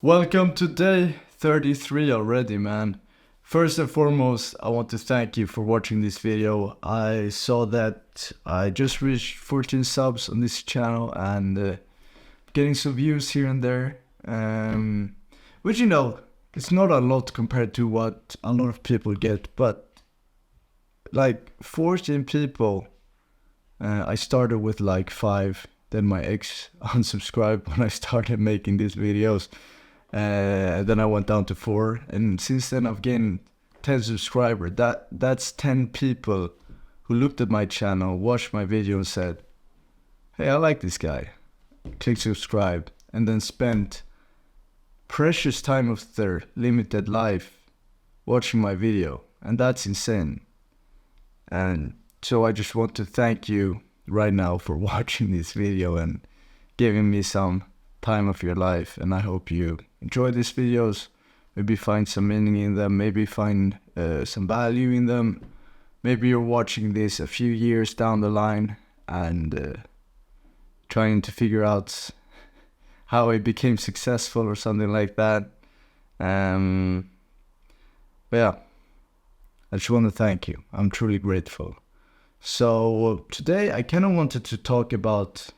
Welcome to day 33 already, man. First and foremost, I want to thank you for watching this video. I saw that I just reached 14 subs on this channel and getting some views here and there. Which, it's not a lot compared to what a lot of people get, but like 14 people. I started with like 5, then my ex unsubscribed when I started making these videos. Then I went down to 4, and since then I've gained 10 subscribers. That's 10 people who looked at my channel, watched my video and said, hey, I like this guy. Click subscribe, and then spent precious time of their limited life watching my video. And that's insane. And so I just want to thank you right now for watching this video and giving me some time of your life. And I hope you enjoy these videos, maybe find some meaning in them, maybe find some value in them. Maybe you're watching this a few years down the line and trying to figure out how I became successful or something like that. But yeah, I just want to thank you. I'm truly grateful. So today I kind of wanted to talk about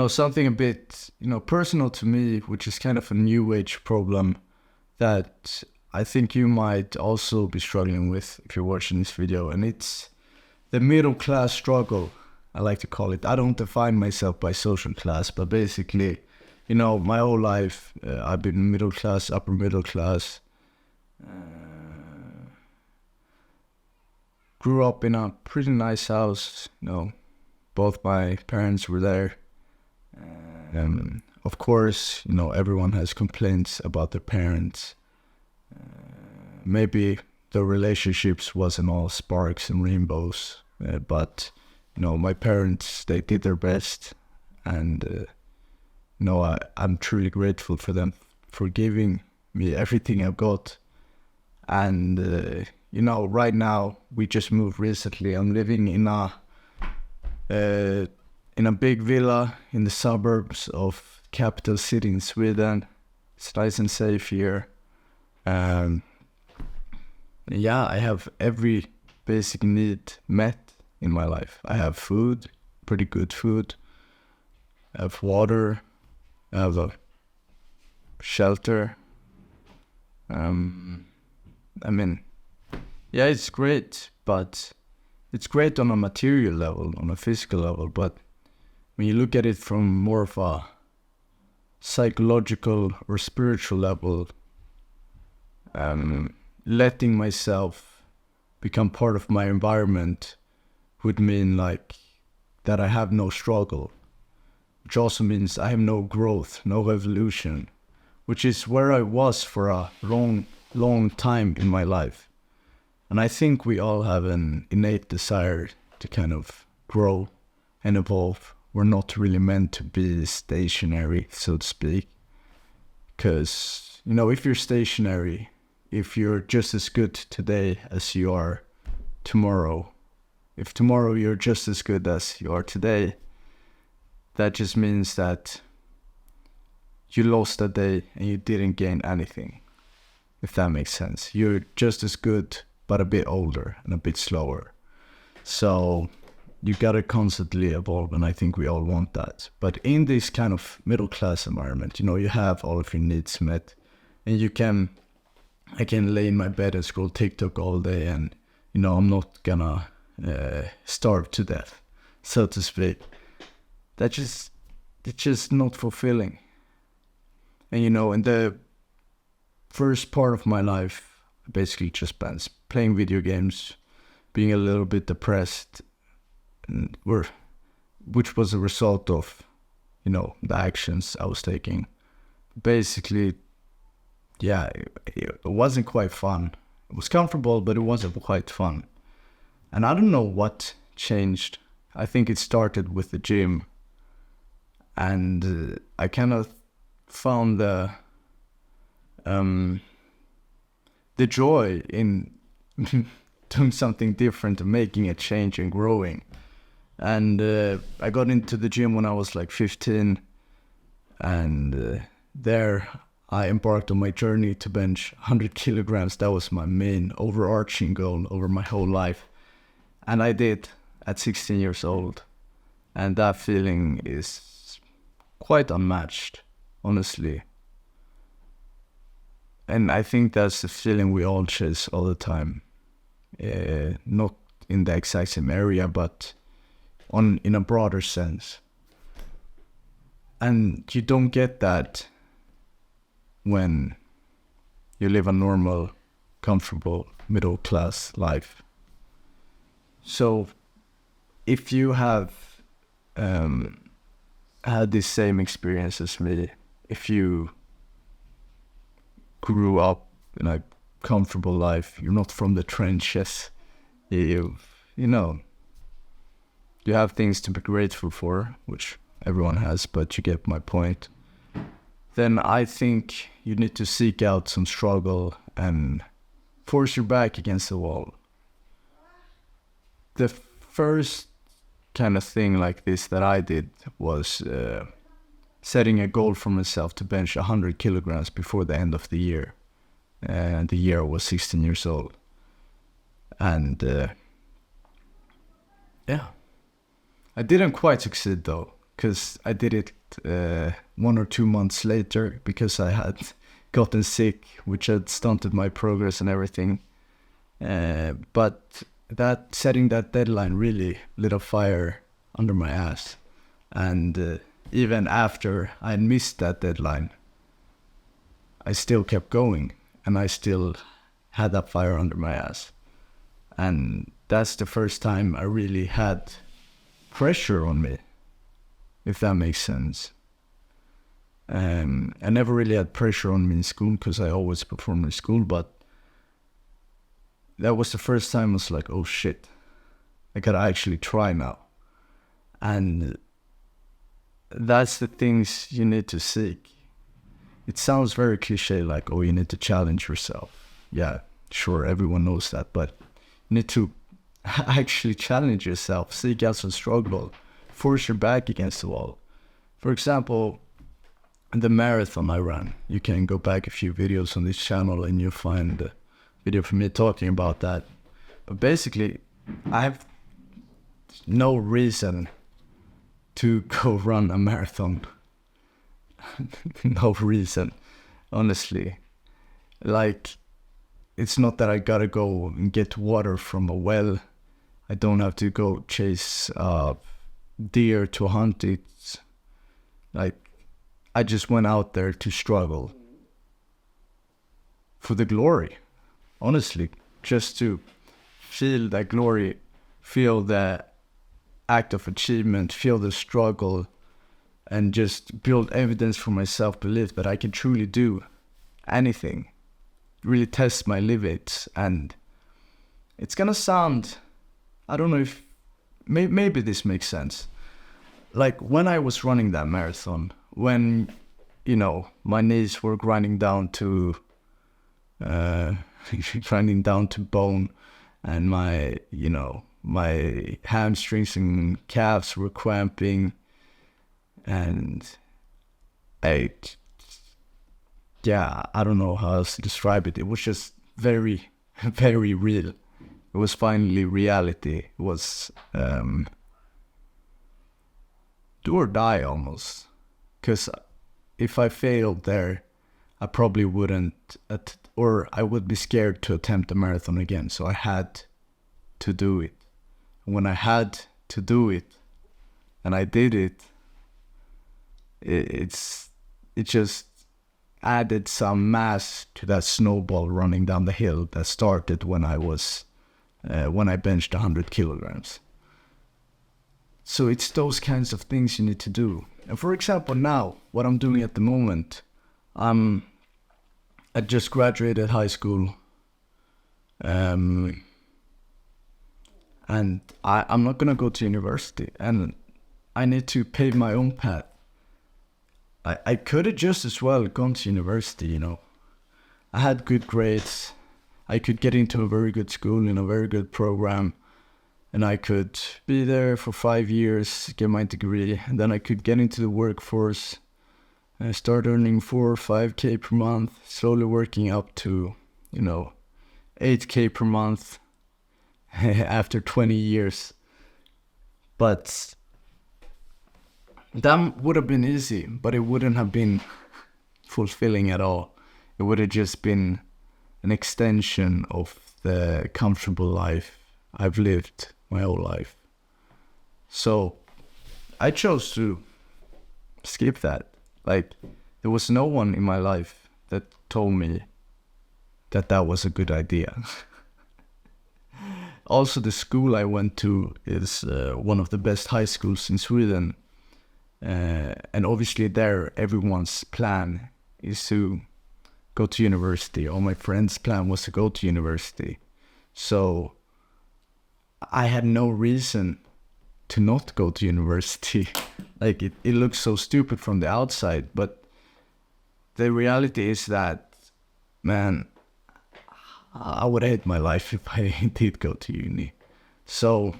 something a bit, personal to me, which is kind of a new age problem that I think you might also be struggling with if you're watching this video. And it's the middle class struggle, I like to call it. I don't define myself by social class, but basically, my whole life, I've been middle class, upper middle class. Grew up in a pretty nice house, both my parents were there. Of course, everyone has complaints about their parents. Maybe the relationships wasn't all sparks and rainbows, but my parents, they did their best, and I'm truly grateful for them for giving me everything I've got. And right now we just moved recently. I'm living in a big villa in the suburbs of capital city in Sweden. It's nice and safe here. I have every basic need met in my life. I have food, pretty good food. I have water. I have a shelter. It's great, but it's great on a material level, on a physical level, but when you look at it from more of a psychological or spiritual level, letting myself become part of my environment would mean like that I have no struggle, which also means I have no growth, no evolution, which is where I was for a long time in my life. And I think we all have an innate desire to kind of grow and evolve. We're not really meant to be stationary, so to speak. Because, if you're stationary, if you're just as good today as you are tomorrow, if tomorrow you're just as good as you are today, that just means that you lost a day and you didn't gain anything, if that makes sense. You're just as good, but a bit older and a bit slower. So you gotta constantly evolve, and I think we all want that. But in this kind of middle class environment, you have all of your needs met, and I can lay in my bed and scroll TikTok all day, and I'm not gonna starve to death, so to speak. It's just not fulfilling. And in the first part of my life, I basically just spent playing video games, being a little bit depressed, which was a result of, the actions I was taking. Basically, it wasn't quite fun. It was comfortable, but it wasn't quite fun. And I don't know what changed. I think it started with the gym. And I kind of found the joy in doing something different and making a change and growing. And I got into the gym when I was like 15. And there I embarked on my journey to bench 100 kilograms. That was my main overarching goal over my whole life. And I did at 16 years old. And that feeling is quite unmatched, honestly. And I think that's the feeling we all chase all the time. Not in the exact same area, but in a broader sense. And you don't get that when you live a normal, comfortable, middle-class life. So if you have had the same experience as me, if you grew up in a comfortable life, you're not from the trenches, you know, you have things to be grateful for, which everyone has, but you get my point, then I think you need to seek out some struggle and force your back against the wall. The first kind of thing like this that I did was setting a goal for myself to bench 100 kilograms before the end of the year. And the year was 16 years old. And yeah, I didn't quite succeed though, because I did it 1 or 2 months later because I had gotten sick, which had stunted my progress and everything. But that setting that deadline really lit a fire under my ass. And even after I missed that deadline, I still kept going, and I still had that fire under my ass. And that's the first time I really had pressure on me, if that makes sense. I never really had pressure on me in school because I always performed in school, but that was the first time I was like, oh shit, I gotta actually try now. And that's the things you need to seek. It sounds very cliche, like, oh, you need to challenge yourself. Yeah, sure, everyone knows that, but you need to actually challenge yourself, seek out some struggle, force your back against the wall. For example, the marathon I ran, you can go back a few videos on this channel and you'll find a video from me talking about that. But basically, I have no reason to go run a marathon. No reason, honestly. Like, it's not that I gotta go and get water from a well. I don't have to go chase deer to hunt it. Like, I just went out there to struggle for the glory, honestly, just to feel that glory, feel the act of achievement, feel the struggle, and just build evidence for my self-belief that I can truly do anything, really test my limits. And it's gonna sound, I don't know if, maybe this makes sense. Like, when I was running that marathon, when, you know, my knees were grinding down to bone, and my, you know, my hamstrings and calves were cramping, and I don't know how else to describe it. It was just very, very real. It was finally reality. It was do or die almost. Because if I failed there, I probably wouldn't, or I would be scared to attempt a marathon again. So I had to do it. When I had to do it, and I did it, it just added some mass to that snowball running down the hill that started when I benched 100 kilograms. So it's those kinds of things you need to do. And for example, now, what I'm doing at the moment, I just graduated high school, and I'm not gonna go to university, and I need to pave my own path. I could have just as well gone to university, you know. I had good grades. I could get into a very good school in a very good program, and I could be there for 5 years, get my degree, and then I could get into the workforce, I started earning 4 or 5K per month, slowly working up to, 8K per month after 20 years. But that would have been easy, but it wouldn't have been fulfilling at all. It would have just been an extension of the comfortable life I've lived my whole life. So I chose to skip that. Like, there was no one in my life that told me that that was a good idea. Also, the school I went to is one of the best high schools in Sweden. And obviously there, everyone's plan is to go to university. All my friends' plan was to go to university. So I had no reason to not go to university. Like, it looks so stupid from the outside, but the reality is that, man, I would hate my life if I did go to uni. So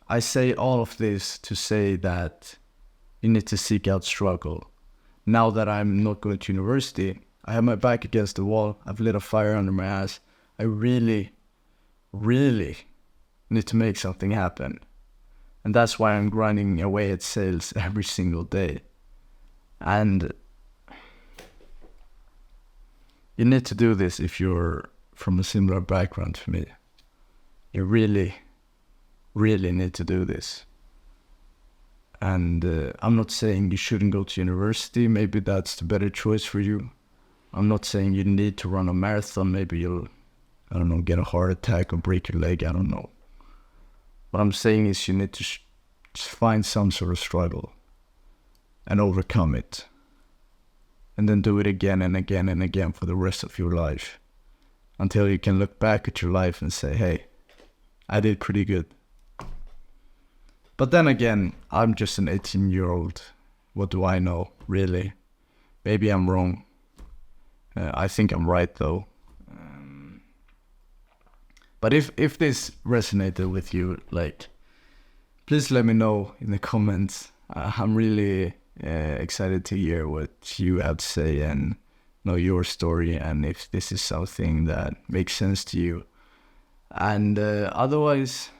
I say all of this to say that you need to seek out struggle. Now that I'm not going to university, I have my back against the wall. I've lit a fire under my ass. I really, really need to make something happen. And that's why I'm grinding away at sales every single day. And you need to do this if you're from a similar background to me. You really, really need to do this. And I'm not saying you shouldn't go to university. Maybe that's the better choice for you. I'm not saying you need to run a marathon. Maybe you'll, get a heart attack or break your leg. I don't know. What I'm saying is you need to find some sort of struggle and overcome it. And then do it again and again and again for the rest of your life. Until you can look back at your life and say, hey, I did pretty good. But then again, I'm just an 18-year-old. What do I know, really? Maybe I'm wrong. I think I'm right, though. But if this resonated with you, please let me know in the comments. I'm really excited to hear what you have to say and know your story, and if this is something that makes sense to you. And otherwise,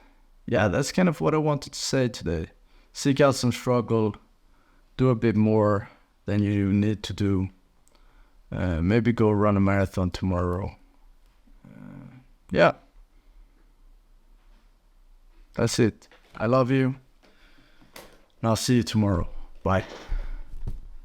yeah, that's kind of what I wanted to say today. Seek out some struggle, do a bit more than you need to do. Maybe go run a marathon tomorrow. Yeah. That's it. I love you. And I'll see you tomorrow. Bye.